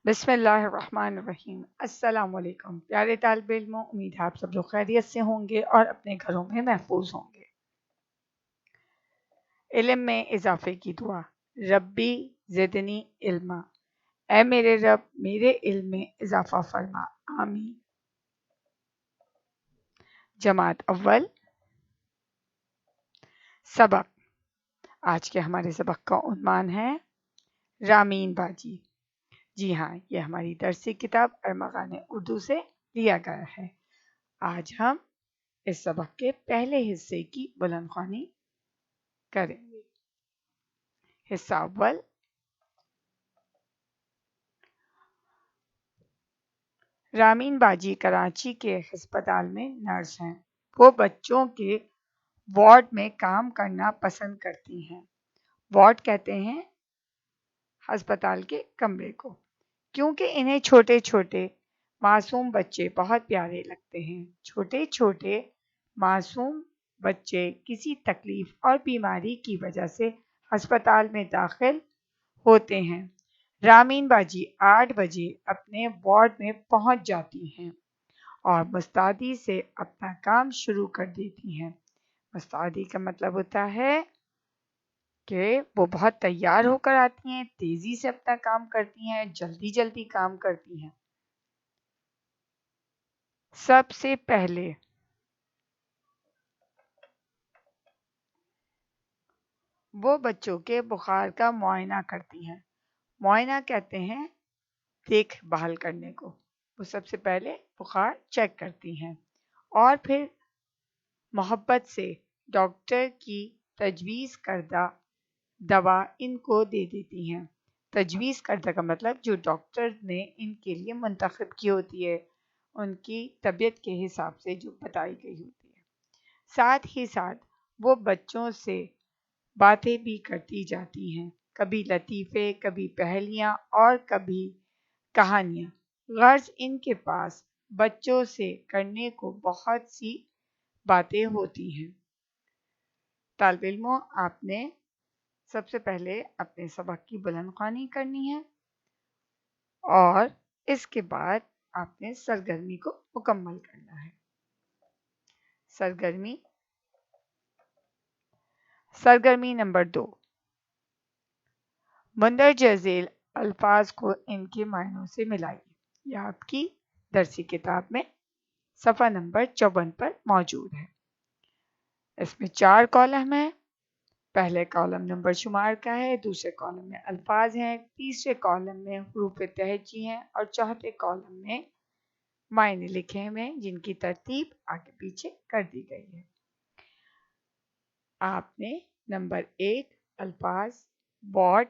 بسم اللہ الرحمن الرحیم۔ السلام علیکم پیارے طالب علموں، امید ہے آپ سب لوگ خیریت سے ہوں گے اور اپنے گھروں میں محفوظ ہوں گے۔ علم میں اضافے کی دعا۔ ربی زدنی علما، اے میرے رب میرے علم میں اضافہ فرما، آمین۔ جماعت اول سبق۔ آج کے ہمارے سبق کا عنوان ہے رامین باجی۔ جی ہاں، یہ ہماری درسی کتاب ارمغان اردو سے لیا گیا ہے۔ آج ہم اس سبق کے پہلے حصے کی بلند خوانی کریں گے۔ حصہ اول۔ رامین باجی کراچی کے ہسپتال میں نرس ہیں۔ وہ بچوں کے وارڈ میں کام کرنا پسند کرتی ہیں۔ وارڈ کہتے ہیں ہسپتال کے کمرے کو، کیونکہ انہیں چھوٹے چھوٹے معصوم بچے بہت پیارے لگتے ہیں۔ چھوٹے چھوٹے معصوم بچے کسی تکلیف اور بیماری کی وجہ سے ہسپتال میں داخل ہوتے ہیں۔ رامین باجی 8 بجے اپنے وارڈ میں پہنچ جاتی ہیں اور مستعدی سے اپنا کام شروع کر دیتی ہیں۔ مستعدی کا مطلب ہوتا ہے کہ وہ بہت تیار ہو کر آتی ہیں، تیزی سے اپنا کام کرتی ہیں، جلدی جلدی کام کرتی ہیں۔ سب سے پہلے وہ بچوں کے بخار کا معائنہ کرتی ہیں۔ معائنہ کہتے ہیں دیکھ بھال کرنے کو۔ وہ سب سے پہلے بخار چیک کرتی ہیں اور پھر محبت سے ڈاکٹر کی تجویز کردہ دوا ان کو دے دیتی ہیں۔ تجویز کردہ کا مطلب جو ڈاکٹر نے ان کے لیے منتخب کی ہوتی ہے، ان کی طبیعت کے حساب سے جو بتائی گئی ہوتی ہے۔ ساتھ ہی ساتھ وہ بچوں سے باتیں بھی کرتی جاتی ہیں، کبھی لطیفے، کبھی پہیلیاں اور کبھی کہانیاں۔ غرض ان کے پاس بچوں سے کرنے کو بہت سی باتیں ہوتی ہیں۔ طالب علموں، آپ نے سب سے پہلے اپنے سبق کی بلند خوانی کرنی ہے اور اس کے بعد آپ نے سرگرمی کو مکمل کرنا ہے۔ سرگرمی نمبر 2، مندرجہ ذیل الفاظ کو ان کے معنوں سے ملائیے۔ یہ آپ کی درسی کتاب میں صفحہ نمبر 54 پر موجود ہے۔ اس میں 4 کالم ہیں۔ پہلے کالم نمبر شمار کا ہے، دوسرے کالم میں الفاظ ہیں، تیسرے کالم میں حروف تہجی ہیں اور چوتھے کالم میں معنی لکھے ہوئے جن کی ترتیب آگے پیچھے کر دی گئی ہے۔ آپ نے نمبر 1 الفاظ وارڈ،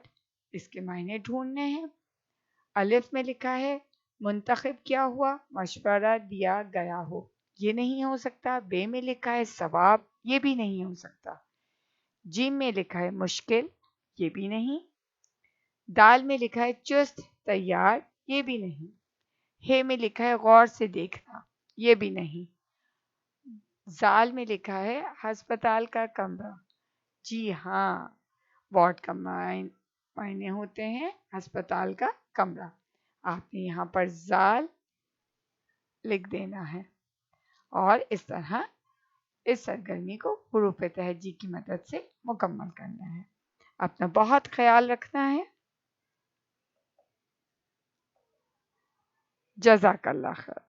اس کے معنی ڈھونڈنے ہیں۔ الف میں لکھا ہے منتخب کیا ہوا، مشورہ دیا گیا ہو، یہ نہیں ہو سکتا۔ بے میں لکھا ہے ثواب، یہ بھی نہیں ہو سکتا۔ جیم میں لکھا ہے مشکل، یہ بھی نہیں۔ دال میں لکھا ہے چست تیار، یہ بھی نہیں۔ ہے میں لکھا ہے غور سے دیکھنا، یہ بھی نہیں۔ زال میں لکھا ہے ہسپتال کا کمرہ، جی ہاں، وارڈ کا معنی ہوتے ہیں ہسپتال کا کمرہ۔ آپ نے یہاں پر زال لکھ دینا ہے اور اس طرح اس سرگرمی کو حروف تہجی کی مدد سے مکمل کرنا ہے۔ اپنا بہت خیال رکھنا ہے۔ جزاک اللہ خیر۔